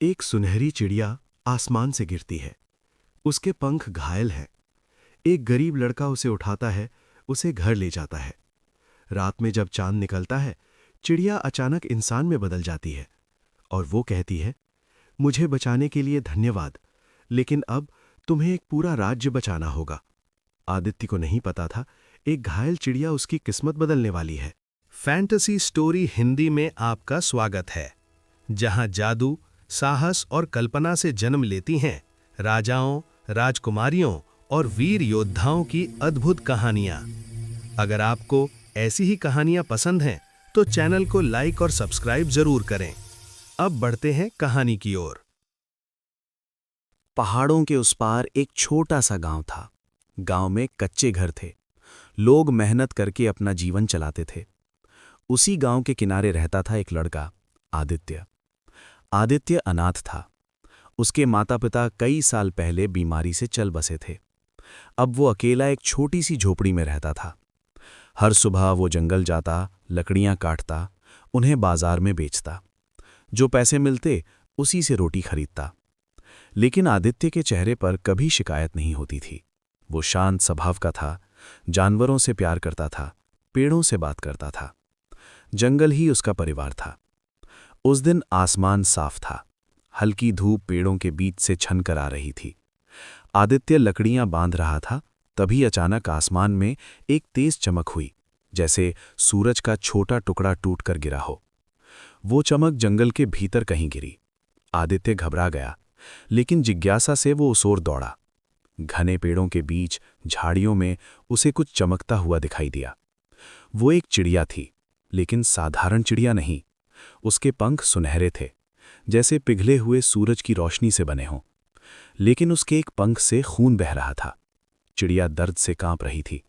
एक सुनहरी चिड़िया आसमान से गिरती है। उसके पंख घायल हैं। एक गरीब लड़का उसे उठाता है, उसे घर ले जाता है। रात में जब चांद निकलता है, चिड़िया अचानक इंसान में बदल जाती है और वो कहती है, मुझे बचाने के लिए धन्यवाद, लेकिन अब तुम्हें एक पूरा राज्य बचाना होगा। आदित्य को नहीं पता था, एक घायल चिड़िया उसकी किस्मत बदलने वाली है। फैंटेसी स्टोरी हिंदी में आपका स्वागत है, जहां जादू, साहस और कल्पना से जन्म लेती हैं राजाओं, राजकुमारियों और वीर योद्धाओं की अद्भुत कहानियां। अगर आपको ऐसी ही कहानियां पसंद हैं, तो चैनल को लाइक और सब्सक्राइब जरूर करें। अब बढ़ते हैं कहानी की ओर। पहाड़ों के उस पार एक छोटा सा गांव था। गांव में कच्चे घर थे। लोग मेहनत करके अपना जीवन चलाते थे। उसी गांव के किनारे रहता था एक लड़का, आदित्य। आदित्य अनाथ था। उसके माता पिता कई साल पहले बीमारी से चल बसे थे। अब वो अकेला एक छोटी सी झोपड़ी में रहता था। हर सुबह वो जंगल जाता, लकड़ियां काटता, उन्हें बाजार में बेचता। जो पैसे मिलते उसी से रोटी खरीदता। लेकिन आदित्य के चेहरे पर कभी शिकायत नहीं होती थी। वो शांत स्वभाव का था, जानवरों से प्यार करता था, पेड़ों से बात करता था। जंगल ही उसका परिवार था। उस दिन आसमान साफ था। हल्की धूप पेड़ों के बीच से छन कर आ रही थी। आदित्य लकड़ियां बांध रहा था, तभी अचानक आसमान में एक तेज चमक हुई, जैसे सूरज का छोटा टुकड़ा टूटकर गिरा हो। वो चमक जंगल के भीतर कहीं गिरी। आदित्य घबरा गया, लेकिन जिज्ञासा से वो उस ओर दौड़ा। घने पेड़ों के बीच झाड़ियों में उसे कुछ चमकता हुआ दिखाई दिया। वो एक चिड़िया थी, लेकिन साधारण चिड़िया नहीं। उसके पंख सुनहरे थे, जैसे पिघले हुए सूरज की रोशनी से बने हों। लेकिन उसके एक पंख से खून बह रहा था। चिड़िया दर्द से कांप रही थी।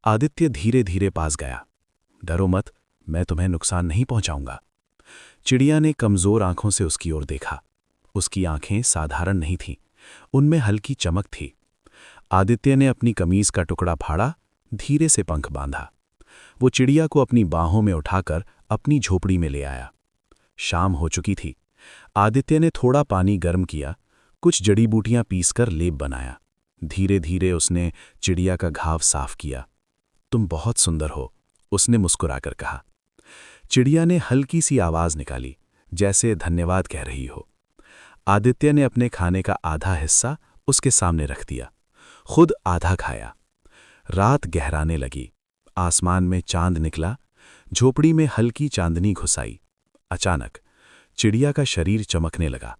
आदित्य धीरे धीरे पास गया। डरो मत, मैं तुम्हें नुकसान नहीं पहुंचाऊंगा। चिड़िया ने कमजोर आंखों से उसकी ओर देखा। उसकी आंखें साधारण नहीं थीं, उनमें हल्की चमक थी। आदित्य ने अपनी कमीज का टुकड़ा फाड़ा, धीरे से पंख बांधा। वो चिड़िया को अपनी बाहों में उठाकर अपनी झोपड़ी में ले आया। शाम हो चुकी थी। आदित्य ने थोड़ा पानी गर्म किया, कुछ जड़ी बूटियां पीसकर लेप बनाया। धीरे धीरे उसने चिड़िया का घाव साफ किया। तुम बहुत सुंदर हो, उसने मुस्कुराकर कहा। चिड़िया ने हल्की सी आवाज निकाली, जैसे धन्यवाद कह रही हो। आदित्य ने अपने खाने का आधा हिस्सा उसके सामने रख दिया, खुद आधा खाया। रात गहराने लगी। आसमान में चांद निकला। झोपड़ी में हल्की चांदनी घुस आई। अचानक चिड़िया का शरीर चमकने लगा।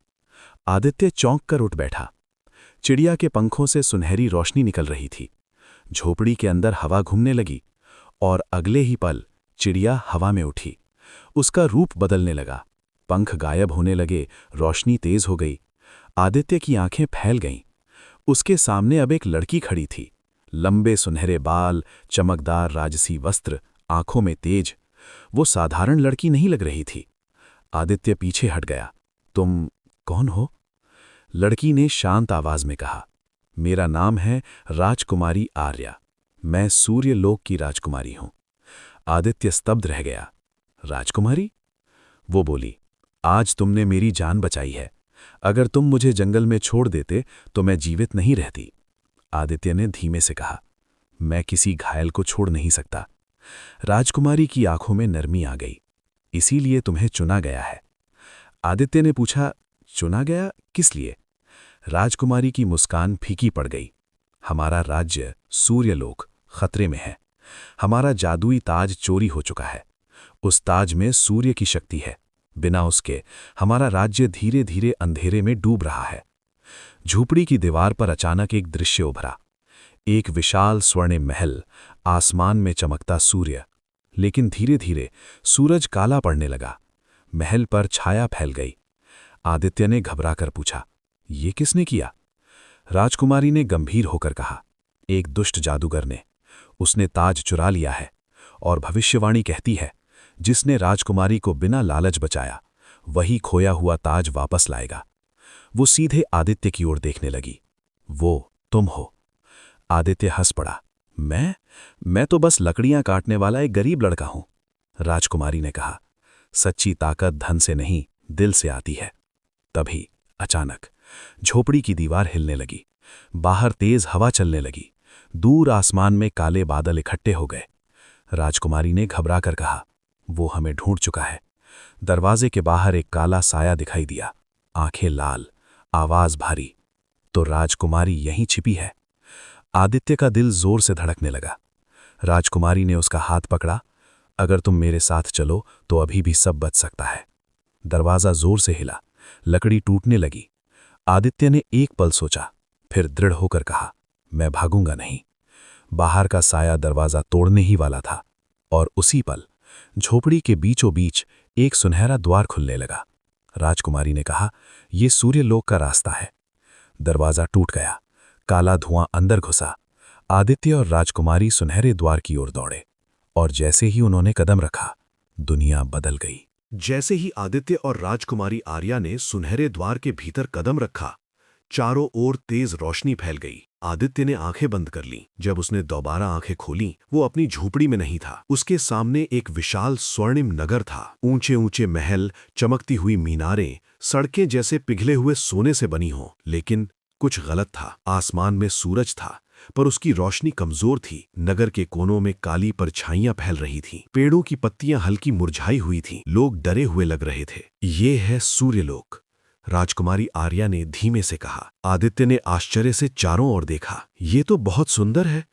आदित्य चौंक कर उठ बैठा। चिड़िया के पंखों से सुनहरी रोशनी निकल रही थी। झोपड़ी के अंदर हवा घूमने लगी और अगले ही पल चिड़िया हवा में उठी। उसका रूप बदलने लगा। पंख गायब होने लगे, रोशनी तेज हो गई। आदित्य की आंखें फैल गईं। उसके सामने अब एक लड़की खड़ी थी। लंबे सुनहरे बाल, चमकदार राजसी वस्त्र, आंखों में तेज। वो साधारण लड़की नहीं लग रही थी। आदित्य पीछे हट गया। तुम कौन हो? लड़की ने शांत आवाज में कहा। मेरा नाम है राजकुमारी आर्या। मैं सूर्यलोक की राजकुमारी हूं। आदित्य स्तब्ध रह गया। राजकुमारी? वो बोली, आज तुमने मेरी जान बचाई है। अगर तुम मुझे जंगल में छोड़ देते तो मैं जीवित नहीं रहती। आदित्य ने धीमे से कहा, मैं किसी घायल को छोड़ नहीं सकता। राजकुमारी की आंखों में नरमी आ गई। इसीलिए तुम्हें चुना गया है। आदित्य ने पूछा, चुना गया किस लिए? राजकुमारी की मुस्कान फीकी पड़ गई। हमारा राज्य सूर्यलोक खतरे में है। हमारा जादुई ताज चोरी हो चुका है। उस ताज में सूर्य की शक्ति है। बिना उसके हमारा राज्य धीरे धीरे अंधेरे में डूब रहा है। झोपड़ी की दीवार पर अचानक एक दृश्य उभरा। एक विशाल स्वर्णिम महल, आसमान में चमकता सूर्य। लेकिन धीरे धीरे सूरज काला पड़ने लगा। महल पर छाया फैल गई। आदित्य ने घबराकर पूछा, ये किसने किया? राजकुमारी ने गंभीर होकर कहा, एक दुष्ट जादूगर ने। उसने ताज चुरा लिया है और भविष्यवाणी कहती है, जिसने राजकुमारी को बिना लालच बचाया, वही खोया हुआ ताज वापस लाएगा। वो सीधे आदित्य की ओर देखने लगी। वो तुम हो। आदित्य हंस पड़ा। मैं तो बस लकड़ियां काटने वाला एक गरीब लड़का हूं। राजकुमारी ने कहा, सच्ची ताकत धन से नहीं, दिल से आती है। तभी अचानक झोपड़ी की दीवार हिलने लगी। बाहर तेज हवा चलने लगी। दूर आसमान में काले बादल इकट्ठे हो गए। राजकुमारी ने घबरा कर कहा, वो हमें ढूंढ चुका है। दरवाजे के बाहर एक काला साया दिखाई दिया, आंखें लाल, आवाज भारी। तो राजकुमारी यहीं छिपी है। आदित्य का दिल जोर से धड़कने लगा। राजकुमारी ने उसका हाथ पकड़ा। अगर तुम मेरे साथ चलो तो अभी भी सब बच सकता है। दरवाजा जोर से हिला, लकड़ी टूटने लगी। आदित्य ने एक पल सोचा, फिर दृढ़ होकर कहा, मैं भागूंगा नहीं। बाहर का साया दरवाजा तोड़ने ही वाला था, और उसी पल झोपड़ी के बीचों बीच एक सुनहरा द्वार खुलने लगा। राजकुमारी ने कहा, यह सूर्यलोक का रास्ता है। दरवाजा टूट गया, काला धुआं अंदर घुसा। आदित्य और राजकुमारी सुनहरे द्वार की ओर दौड़े, और जैसे ही उन्होंने कदम रखा, दुनिया बदल गई। जैसे ही आदित्य और राजकुमारी आर्या ने सुनहरे द्वार के भीतर कदम रखा, चारों ओर तेज रोशनी फैल गई। आदित्य ने आंखें बंद कर लीं। जब उसने दोबारा आंखें खोलीं, वो अपनी झोपड़ी में नहीं था। उसके सामने एक विशाल स्वर्णिम नगर था। ऊंचे ऊंचे महल, चमकती हुई मीनारें, सड़कें जैसे पिघले हुए सोने से बनी हों। लेकिन कुछ गलत था। आसमान में सूरज था, पर उसकी रोशनी कमजोर थी। नगर के कोनों में काली परछाइयां फैल रही थीं। पेड़ों की पत्तियां हल्की मुरझाई हुई थीं। लोग डरे हुए लग रहे थे। ये है सूर्यलोक, राजकुमारी आर्या ने धीमे से कहा। आदित्य ने आश्चर्य से चारों ओर देखा। ये तो बहुत सुंदर है,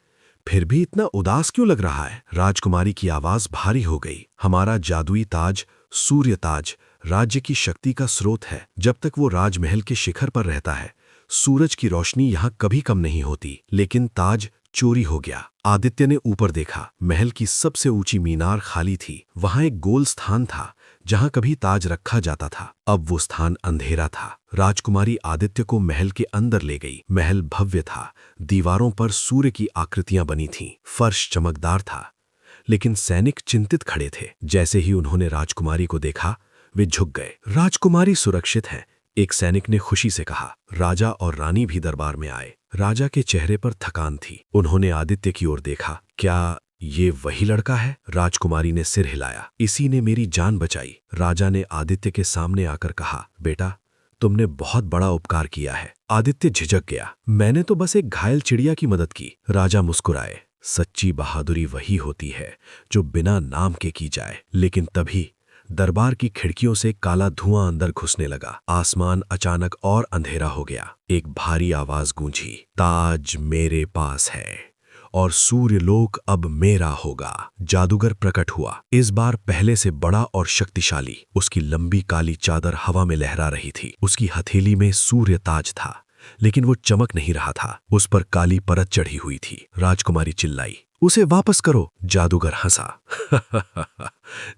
फिर भी इतना उदास क्यों लग रहा है? राजकुमारी की आवाज भारी हो गई। हमारा जादुई ताज, सूर्य ताज, राज्य की शक्ति का स्रोत है। जब तक वो राजमहल के शिखर पर रहता है, सूरज की रोशनी यहाँ कभी कम नहीं होती। लेकिन ताज चोरी हो गया। आदित्य ने ऊपर देखा। महल की सबसे ऊंची मीनार खाली थी। वहां एक गोल स्थान था जहां कभी ताज रखा जाता था। अब वो स्थान अंधेरा था। राजकुमारी आदित्य को महल के अंदर ले गई। महल भव्य था। दीवारों पर सूर्य की आकृतियां बनी थीं। फर्श चमकदार था, लेकिन सैनिक चिंतित खड़े थे। जैसे ही उन्होंने राजकुमारी को देखा, वे झुक गए। राजकुमारी सुरक्षित है, एक सैनिक ने खुशी से कहा। राजा और रानी भी दरबार में आए। राजा के चेहरे पर थकान थी। उन्होंने आदित्य की ओर देखा। क्या ये वही लड़का है? राजकुमारी ने सिर हिलाया। इसी ने मेरी जान बचाई। राजा ने आदित्य के सामने आकर कहा, बेटा, तुमने बहुत बड़ा उपकार किया है। आदित्य झिझक गया। मैंने तो बस एक घायल चिड़िया की मदद की। राजा मुस्कुराए। सच्ची बहादुरी वही होती है जो बिना नाम के की जाए। लेकिन तभी दरबार की खिड़कियों से काला धुआं अंदर घुसने लगा। आसमान अचानक और अंधेरा हो गया। एक भारी आवाज गूंजी, ताज मेरे पास है और सूर्यलोक अब मेरा होगा। जादूगर प्रकट हुआ, इस बार पहले से बड़ा और शक्तिशाली। उसकी लंबी काली चादर हवा में लहरा रही थी। उसकी हथेली में सूर्य ताज था, लेकिन वो चमक नहीं रहा था। उस पर काली परत चढ़ी हुई थी। राजकुमारी चिल्लाई, उसे वापस करो। जादूगर हंसा।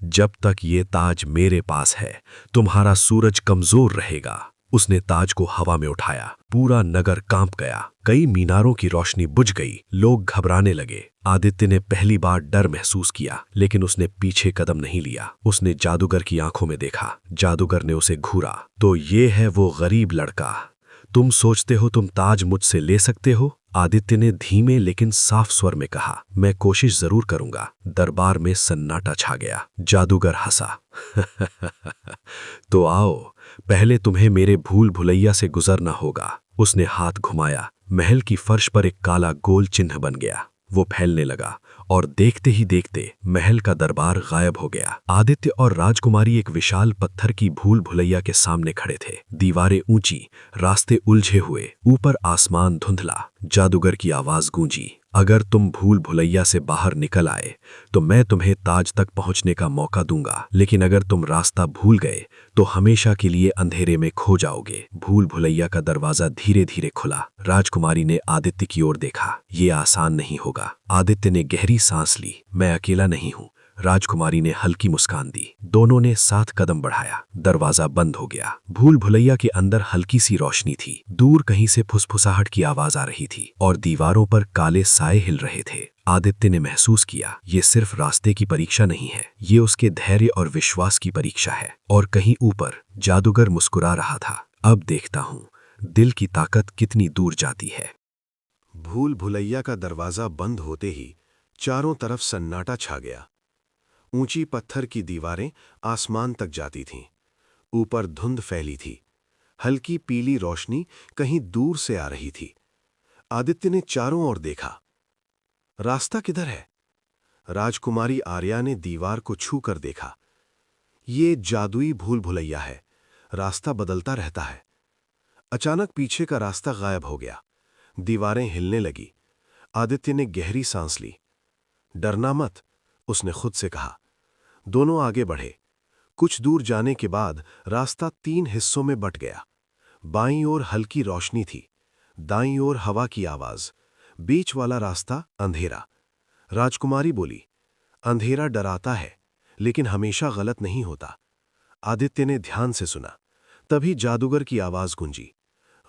जब तक ये ताज मेरे पास है, तुम्हारा सूरज कमजोर रहेगा। उसने ताज को हवा में उठाया। पूरा नगर कांप गया। कई मीनारों की रोशनी बुझ गई। लोग घबराने लगे। आदित्य ने पहली बार डर महसूस किया, लेकिन उसने पीछे कदम नहीं लिया। उसने जादूगर की आंखों में देखा। जादूगर ने उसे घूरा। तो ये है वो गरीब लड़का। तुम सोचते हो तुम ताज मुझसे ले सकते हो? आदित्य ने धीमे लेकिन साफ स्वर में कहा, मैं कोशिश जरूर करूंगा। दरबार में सन्नाटा छा गया। जादूगर हंसा। तो आओ, पहले तुम्हें मेरे भूल भुलैया से गुजरना होगा। उसने हाथ घुमाया। महल की फर्श पर एक काला गोल चिन्ह बन गया। वो फैलने लगा और देखते ही देखते महल का दरबार गायब हो गया। आदित्य और राजकुमारी एक विशाल पत्थर की भूल भुलैया के सामने खड़े थे। दीवारें ऊंची, रास्ते उलझे हुए, ऊपर आसमान धुंधला। जादूगर की आवाज गूंजी, अगर तुम भूल भुलैया से बाहर निकल आए तो मैं तुम्हें ताज तक पहुंचने का मौका दूंगा, लेकिन अगर तुम रास्ता भूल गए तो हमेशा के लिए अंधेरे में खो जाओगे। भूल भुलैया का दरवाजा धीरे धीरे खुला। राजकुमारी ने आदित्य की ओर देखा। ये आसान नहीं होगा। आदित्य ने गहरी सांस ली। मैं अकेला नहीं हूं। राजकुमारी ने हल्की मुस्कान दी। दोनों ने साथ कदम बढ़ाया। दरवाजा बंद हो गया। भूल भुलैया के अंदर हल्की सी रोशनी थी। दूर कहीं से फुसफुसाहट की आवाज आ रही थी और दीवारों पर काले साए हिल रहे थे। आदित्य ने महसूस किया, ये सिर्फ रास्ते की परीक्षा नहीं है, ये उसके धैर्य और विश्वास की परीक्षा है। और कहीं ऊपर जादूगर मुस्कुरा रहा था, अब देखता हूं दिल की ताकत कितनी दूर जाती है। भूल भुलैया का दरवाजा बंद होते ही चारों तरफ सन्नाटा छा गया। ऊंची पत्थर की दीवारें आसमान तक जाती थीं। ऊपर धुंध फैली थी। हल्की पीली रोशनी कहीं दूर से आ रही थी। आदित्य ने चारों ओर देखा। रास्ता किधर है? राजकुमारी आर्या ने दीवार को छू कर देखा। ये जादुई भूल भुलैया है, रास्ता बदलता रहता है। अचानक पीछे का रास्ता गायब हो गया। दीवारें हिलने लगी। आदित्य ने गहरी सांस ली। डरना मत, उसने खुद से कहा। दोनों आगे बढ़े। कुछ दूर जाने के बाद रास्ता 3 हिस्सों में बंट गया। बाईं ओर हल्की रोशनी थी, दाईं ओर हवा की आवाज, बीच वाला रास्ता अंधेरा। राजकुमारी बोली, अंधेरा डराता है, लेकिन हमेशा गलत नहीं होता। आदित्य ने ध्यान से सुना। तभी जादूगर की आवाज गूंजी,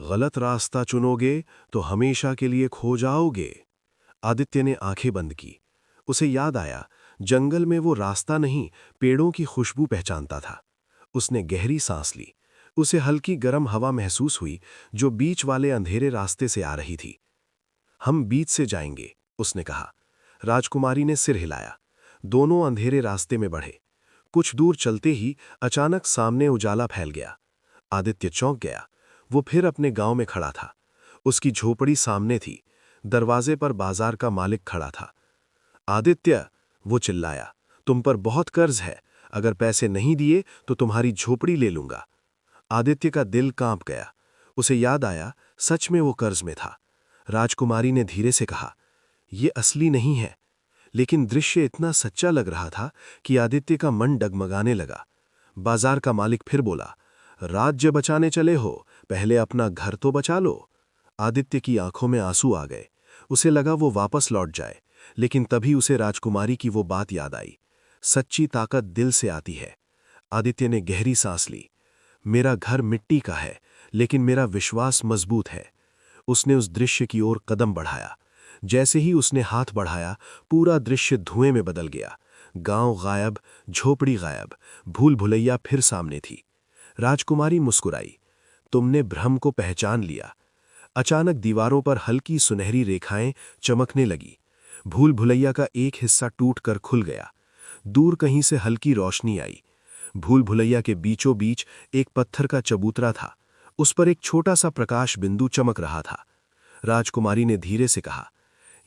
गलत रास्ता चुनोगे तो हमेशा के लिए खो जाओगे। आदित्य ने आंखें बंद की। उसे याद आया, जंगल में वो रास्ता नहीं, पेड़ों की खुशबू पहचानता था। उसने गहरी सांस ली। उसे हल्की गर्म हवा महसूस हुई जो बीच वाले अंधेरे रास्ते से आ रही थी। हम बीच से जाएंगे, उसने कहा। राजकुमारी ने सिर हिलाया। दोनों अंधेरे रास्ते में बढ़े। कुछ दूर चलते ही अचानक सामने उजाला फैल गया। आदित्य चौंक गया। वो फिर अपने गांव में खड़ा था। उसकी झोपड़ी सामने थी। दरवाजे पर बाजार का मालिक खड़ा था। आदित्य, वो चिल्लाया, तुम पर बहुत कर्ज है। अगर पैसे नहीं दिए तो तुम्हारी झोपड़ी ले लूंगा। आदित्य का दिल कांप गया। उसे याद आया, सच में वो कर्ज में था। राजकुमारी ने धीरे से कहा, यह असली नहीं है। लेकिन दृश्य इतना सच्चा लग रहा था कि आदित्य का मन डगमगाने लगा। बाजार का मालिक फिर बोला, राज्य बचाने चले हो, पहले अपना घर तो बचा लो। आदित्य की आंखों में आंसू आ गए। उसे लगा वो वापस लौट जाए, लेकिन तभी उसे राजकुमारी की वो बात याद आई, सच्ची ताकत दिल से आती है। आदित्य ने गहरी सांस ली। मेरा घर मिट्टी का है, लेकिन मेरा विश्वास मजबूत है। उसने उस दृश्य की ओर कदम बढ़ाया। जैसे ही उसने हाथ बढ़ाया, पूरा दृश्य धुएं में बदल गया। गांव गायब, झोपड़ी गायब, भूल भुलैया फिर सामने थी। राजकुमारी मुस्कुराई, तुमने भ्रम को पहचान लिया। अचानक दीवारों पर हल्की सुनहरी रेखाएं चमकने लगी। भूल भुलैया का एक हिस्सा टूटकर खुल गया। दूर कहीं से हल्की रोशनी आई। भूल भुलैया के बीचों बीच एक पत्थर का चबूतरा था। उस पर एक छोटा सा प्रकाश बिंदु चमक रहा था। राजकुमारी ने धीरे से कहा,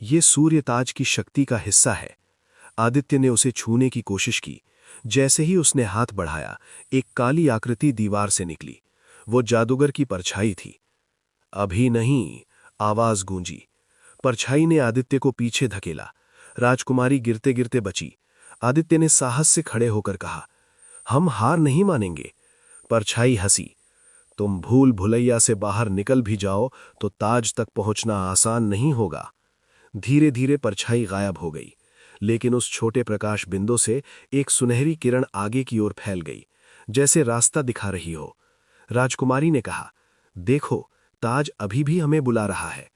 यह सूर्य ताज की शक्ति का हिस्सा है। आदित्य ने उसे छूने की कोशिश की। जैसे ही उसने हाथ बढ़ाया, एक काली आकृति दीवार से निकली। वो जादूगर की परछाई थी। अभी नहीं, आवाज गूंजी। परछाई ने आदित्य को पीछे धकेला। राजकुमारी गिरते गिरते बची। आदित्य ने साहस से खड़े होकर कहा, हम हार नहीं मानेंगे। परछाई हंसी, तुम भूल भुलैया से बाहर निकल भी जाओ तो ताज तक पहुंचना आसान नहीं होगा। धीरे धीरे परछाई गायब हो गई, लेकिन उस छोटे प्रकाश बिंदु से एक सुनहरी किरण आगे की ओर फैल गई, जैसे रास्ता दिखा रही हो। राजकुमारी ने कहा, देखो, ताज अभी भी हमें बुला रहा है।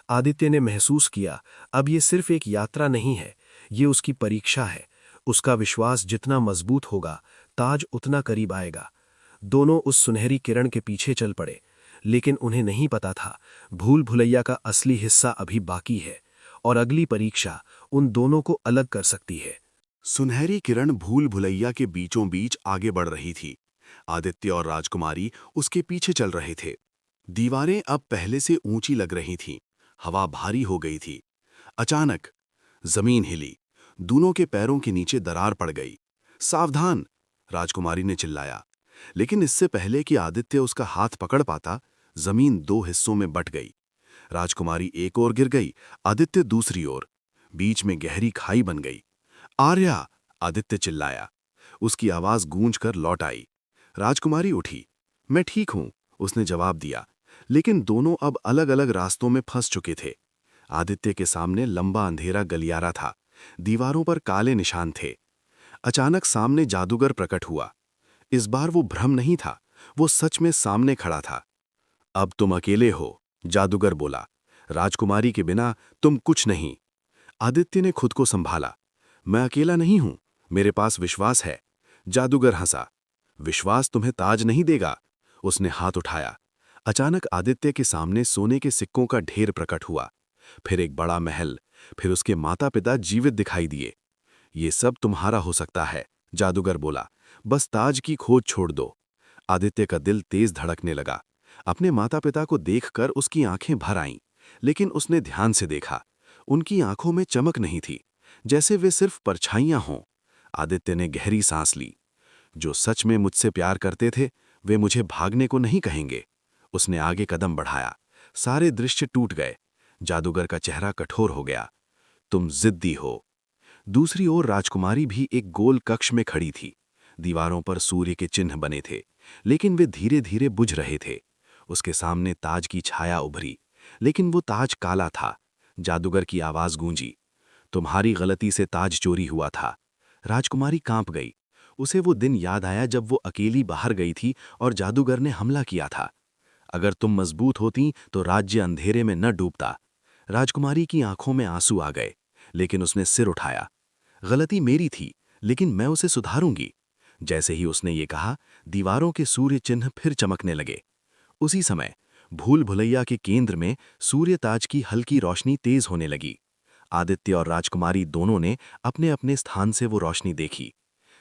आदित्य ने महसूस किया, अब ये सिर्फ एक यात्रा नहीं है, ये उसकी परीक्षा है। उसका विश्वास जितना मजबूत होगा, ताज उतना करीब आएगा। दोनों उस सुनहरी किरण के पीछे चल पड़े, लेकिन उन्हें नहीं पता था, भूल भुलैया का असली हिस्सा अभी बाकी है, और अगली परीक्षा उन दोनों को अलग कर सकती है। सुनहरी किरण भूल भुलैया के बीचों बीच आगे बढ़ रही थी। आदित्य और राजकुमारी उसके पीछे चल रहे थे। दीवारें अब पहले से ऊंची लग रही थीं। हवा भारी हो गई थी। अचानक जमीन हिली। दोनों के पैरों के नीचे दरार पड़ गई। सावधान! राजकुमारी ने चिल्लाया। लेकिन इससे पहले कि आदित्य उसका हाथ पकड़ पाता, जमीन 2 हिस्सों में बंट गई। राजकुमारी एक ओर गिर गई, आदित्य दूसरी ओर। बीच में गहरी खाई बन गई। आर्या! आदित्य चिल्लाया। उसकी आवाज गूंजकर लौट आई। राजकुमारी उठी। मैं ठीक हूं, उसने जवाब दिया। लेकिन दोनों अब अलग अलग रास्तों में फंस चुके थे। आदित्य के सामने लंबा अंधेरा गलियारा था। दीवारों पर काले निशान थे। अचानक सामने जादूगर प्रकट हुआ। इस बार वो भ्रम नहीं था, वो सच में सामने खड़ा था। अब तुम अकेले हो, जादूगर बोला। राजकुमारी के बिना तुम कुछ नहीं। आदित्य ने खुद को संभाला। मैं अकेला नहीं हूं, मेरे पास विश्वास है। जादूगर हंसा। विश्वास तुम्हें ताज नहीं देगा। उसने हाथ उठाया। अचानक आदित्य के सामने सोने के सिक्कों का ढेर प्रकट हुआ। फिर एक बड़ा महल, फिर उसके माता पिता जीवित दिखाई दिए। ये सब तुम्हारा हो सकता है, जादूगर बोला। बस ताज की खोज छोड़ दो। आदित्य का दिल तेज धड़कने लगा। अपने माता पिता को देखकर उसकी आंखें भर आईं, लेकिन उसने ध्यान से देखा। उनकी आंखों में चमक नहीं थी, जैसे वे सिर्फ परछाइयां हों। आदित्य ने गहरी सांस ली। जो सच में मुझसे प्यार करते थे, वे मुझे भागने को नहीं कहेंगे। उसने आगे कदम बढ़ाया। सारे दृश्य टूट गए। जादूगर का चेहरा कठोर हो गया। तुम जिद्दी हो। दूसरी ओर राजकुमारी भी एक गोल कक्ष में खड़ी थी। दीवारों पर सूर्य के चिन्ह बने थे, लेकिन वे धीरे धीरे बुझ रहे थे। उसके सामने ताज की छाया उभरी, लेकिन वो ताज काला था। जादूगर की आवाज गूंजी, तुम्हारी गलती से ताज चोरी हुआ था। राजकुमारी कांप गई। उसे वो दिन याद आया जब वो अकेली बाहर गई थी और जादूगर ने हमला किया था। अगर तुम मजबूत होती तो राज्य अंधेरे में न डूबता। राजकुमारी की आंखों में आंसू आ गए, लेकिन उसने सिर उठाया। गलती मेरी थी, लेकिन मैं उसे सुधारूंगी। जैसे ही उसने ये कहा, दीवारों के सूर्य चिन्ह फिर चमकने लगे। उसी समय भूल भुलैया के केंद्र में सूर्य ताज की हल्की रोशनी तेज होने लगी। आदित्य और राजकुमारी दोनों ने अपने अपने स्थान से वो रोशनी देखी।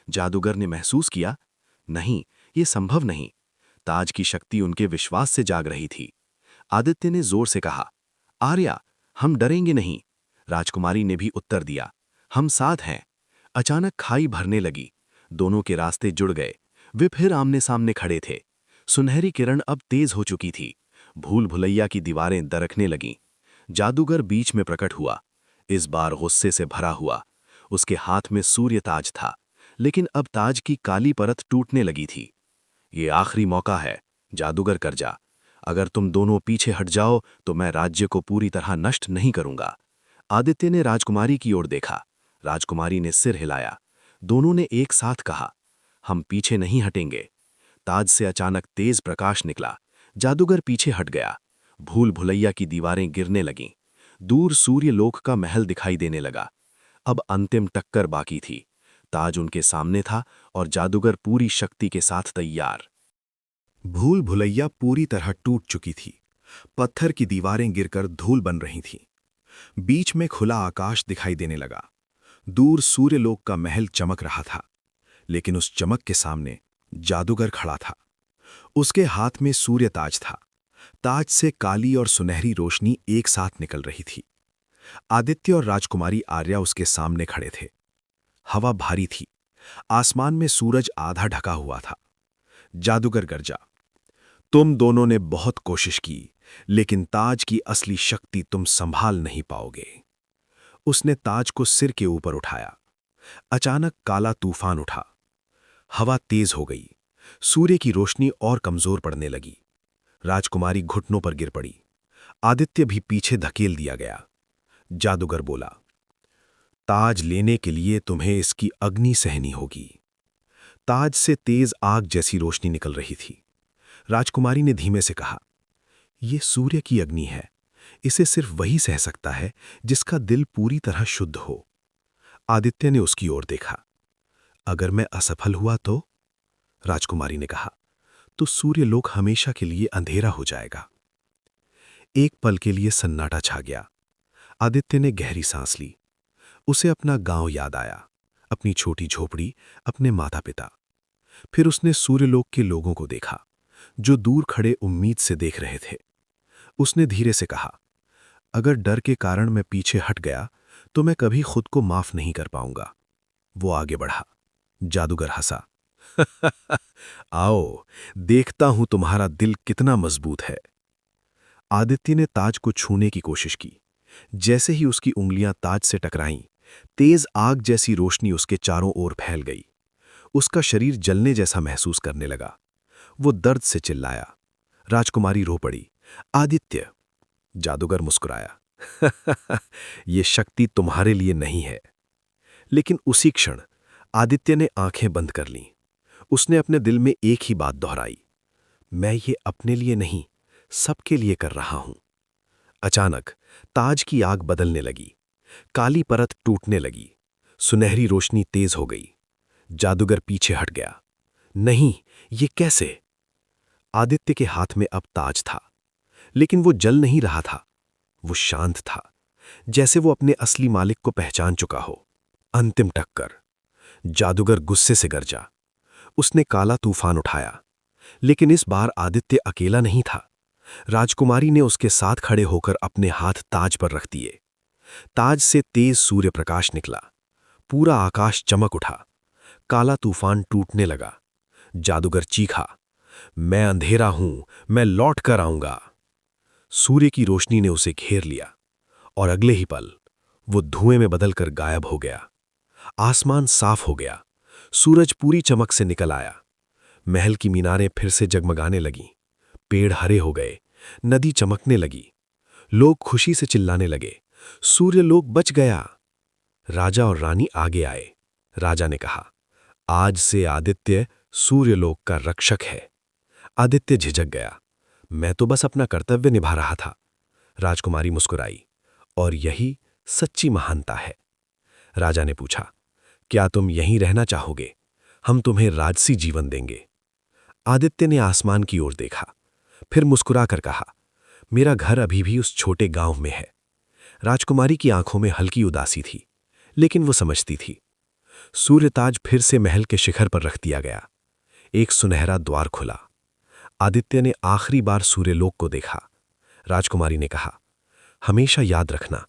जादूगर ने महसूस किया, नहीं, ये संभव नहीं। ताज की शक्ति उनके विश्वास से जाग रही थी। आदित्य ने जोर से कहा, आर्या, हम डरेंगे नहीं। राजकुमारी ने भी उत्तर दिया, हम साथ हैं। अचानक खाई भरने लगी। दोनों के रास्ते जुड़ गए। वे फिर आमने सामने खड़े थे। सुनहरी किरण अब तेज हो चुकी थी। भूल भुलैया की दीवारें दरकने लगीं। जादूगर बीच में प्रकट हुआ, इस बार गुस्से से भरा हुआ। उसके हाथ में सूर्य ताज था, लेकिन अब ताज की काली परत टूटने लगी थी। ये आखिरी मौका है, जादूगर कर जा। अगर तुम दोनों पीछे हट जाओ तो मैं राज्य को पूरी तरह नष्ट नहीं करूंगा। आदित्य ने राजकुमारी की ओर देखा। राजकुमारी ने सिर हिलाया। दोनों ने एक साथ कहा, हम पीछे नहीं हटेंगे। ताज से अचानक तेज प्रकाश निकला। जादूगर पीछे हट गया। भूल भुलैया की दीवारें गिरने लगीं। दूर सूर्यलोक का महल दिखाई देने लगा। अब अंतिम टक्कर बाकी थी। ताज उनके सामने था और जादूगर पूरी शक्ति के साथ तैयार। भूल भुलैया पूरी तरह टूट चुकी थी। पत्थर की दीवारें गिरकर धूल बन रही थीं। बीच में खुला आकाश दिखाई देने लगा। दूर सूर्यलोक का महल चमक रहा था, लेकिन उस चमक के सामने जादूगर खड़ा था। उसके हाथ में सूर्य ताज था। ताज से काली और सुनहरी रोशनी एक साथ निकल रही थी। आदित्य और राजकुमारी आर्या उसके सामने खड़े थे। हवा भारी थी। आसमान में सूरज आधा ढका हुआ था। जादूगर गरजा, तुम दोनों ने बहुत कोशिश की, लेकिन ताज की असली शक्ति तुम संभाल नहीं पाओगे। उसने ताज को सिर के ऊपर उठाया। अचानक काला तूफान उठा। हवा तेज हो गई। सूर्य की रोशनी और कमजोर पड़ने लगी। राजकुमारी घुटनों पर गिर पड़ी। आदित्य भी पीछे धकेल दिया गया। जादूगर बोला, ताज लेने के लिए तुम्हें इसकी अग्नि सहनी होगी। ताज से तेज आग जैसी रोशनी निकल रही थी। राजकुमारी ने धीमे से कहा, यह सूर्य की अग्नि है। इसे सिर्फ वही सह सकता है जिसका दिल पूरी तरह शुद्ध हो। आदित्य ने उसकी ओर देखा। अगर मैं असफल हुआ तो? राजकुमारी ने कहा, तो सूर्यलोक हमेशा के लिए अंधेरा हो जाएगा। एक पल के लिए सन्नाटा छा गया। आदित्य ने गहरी सांस ली। उसे अपना गांव याद आया, अपनी छोटी झोपड़ी, अपने माता पिता। फिर उसने सूर्यलोक के लोगों को देखा, जो दूर खड़े उम्मीद से देख रहे थे। उसने धीरे से कहा, अगर डर के कारण मैं पीछे हट गया तो मैं कभी खुद को माफ नहीं कर पाऊंगा। वो आगे बढ़ा। जादूगर हंसा, आओ, देखता हूं तुम्हारा दिल कितना मजबूत है। आदित्य ने ताज को छूने की कोशिश की। जैसे ही उसकी उंगलियां ताज से टकराईं, तेज आग जैसी रोशनी उसके चारों ओर फैल गई। उसका शरीर जलने जैसा महसूस करने लगा। वो दर्द से चिल्लाया। राजकुमारी रो पड़ी। आदित्य। जादूगर मुस्कुराया, ये शक्ति तुम्हारे लिए नहीं है। लेकिन उसी क्षण आदित्य ने आंखें बंद कर लीं। उसने अपने दिल में एक ही बात दोहराई, मैं ये अपने लिए नहीं, सबके लिए कर रहा हूं। अचानक ताज की आग बदलने लगी। काली परत टूटने लगी। सुनहरी रोशनी तेज हो गई। जादूगर पीछे हट गया। नहीं, ये कैसे? आदित्य के हाथ में अब ताज था, लेकिन वो जल नहीं रहा था। वो शांत था, जैसे वो अपने असली मालिक को पहचान चुका हो। अंतिम टक्कर। जादूगर गुस्से से गरजा। उसने काला तूफान उठाया, लेकिन इस बार आदित्य अकेला नहीं था। राजकुमारी ने उसके साथ खड़े होकर अपने हाथ ताज पर रख दिए। ताज से तेज सूर्य प्रकाश निकला। पूरा आकाश चमक उठा। काला तूफान टूटने लगा। जादूगर चीखा, मैं अंधेरा हूं, मैं लौट कर आऊंगा। सूर्य की रोशनी ने उसे घेर लिया और अगले ही पल वो धुएं में बदलकर गायब हो गया। आसमान साफ हो गया। सूरज पूरी चमक से निकल आया। महल की मीनारें फिर से जगमगाने लगीं। पेड़ हरे हो गए। नदी चमकने लगी। लोग खुशी से चिल्लाने लगे, सूर्यलोक बच गया। राजा और रानी आगे आए। राजा ने कहा, आज से आदित्य सूर्यलोक का रक्षक है। आदित्य झिझक गया, मैं तो बस अपना कर्तव्य निभा रहा था। राजकुमारी मुस्कुराई, और यही सच्ची महानता है। राजा ने पूछा, क्या तुम यहीं रहना चाहोगे? हम तुम्हें राजसी जीवन देंगे। आदित्य ने आसमान की ओर देखा, फिर मुस्कुराकर कहा, मेरा घर अभी भी उस छोटे गांव में है। राजकुमारी की आंखों में हल्की उदासी थी, लेकिन वो समझती थी। सूर्यताज फिर से महल के शिखर पर रख दिया गया। एक सुनहरा द्वार खुला। आदित्य ने आखिरी बार सूर्यलोक को देखा। राजकुमारी ने कहा, हमेशा याद रखना,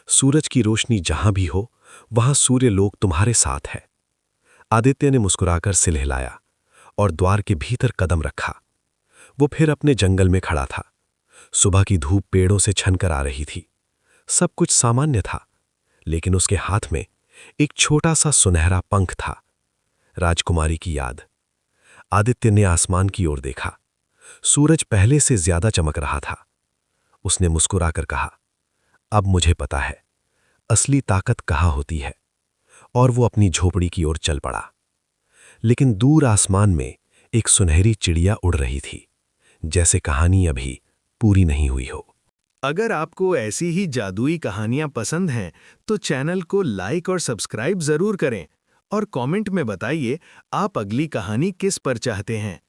सूरज की रोशनी जहां भी हो, वहां सूर्यलोक तुम्हारे साथ है। आदित्य ने मुस्कुराकर सिर हिलाया और द्वार के भीतर कदम रखा। वो फिर अपने जंगल में खड़ा था। सुबह की धूप पेड़ों से छनकर आ रही थी। सब कुछ सामान्य था, लेकिन उसके हाथ में एक छोटा सा सुनहरा पंख था। राजकुमारी की याद। आदित्य ने आसमान की ओर देखा। सूरज पहले से ज्यादा चमक रहा था। उसने मुस्कुराकर कहा, अब मुझे पता है असली ताकत कहाँ होती है। और वो अपनी झोपड़ी की ओर चल पड़ा। लेकिन दूर आसमान में एक सुनहरी चिड़िया उड़ रही थी, जैसे कहानी अभी पूरी नहीं हुई हो। अगर आपको ऐसी ही जादुई कहानियां पसंद हैं तो चैनल को लाइक और सब्सक्राइब जरूर करें और कमेंट में बताइए आप अगली कहानी किस पर चाहते हैं।